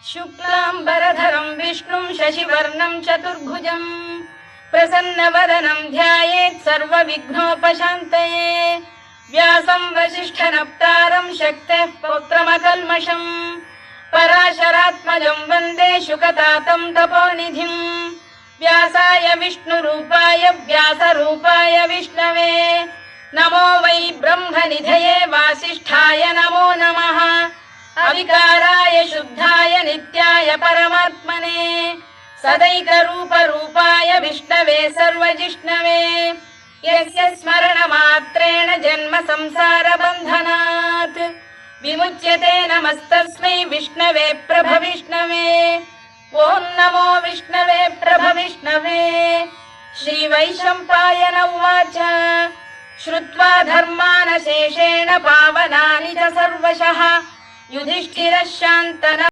शुक्लाम्बरधरं विष्णुं शशिवर्णं चतुर्भुजं प्रसन्नवदनं ध्यायेत् सर्वविघ्नोपशान्तये। व्यासं वसिष्ठनप्तारं शक्तेः पौत्रमकल्मषम् पराशरात्मजं वन्दे शुकतातं तपोनिधिं। व्यासाय विष्णुरूपाय व्यासरूपाय विष्णवे नमो वै ब्रह्मनिधये वासिष्ठाय नमो नमः। अविकाराय शुद्धाय नित्याय परमात्मने सदैकरूपरूपाय विष्णवे सर्वजिष्णवे यस्य स्मरणमात्रेण जन्म संसारबन्धनात् विमुच्यते नमस्तस्मै विष्णवे प्रभविष्णवे। ॐ नमो विष्णवे प्रभविष्णवे। श्रीवैशम्पायन उवाच श्रुत्वा धर्मानशेषेण पावनानि च सर्वशः युधिष्ठिरः शान्तनः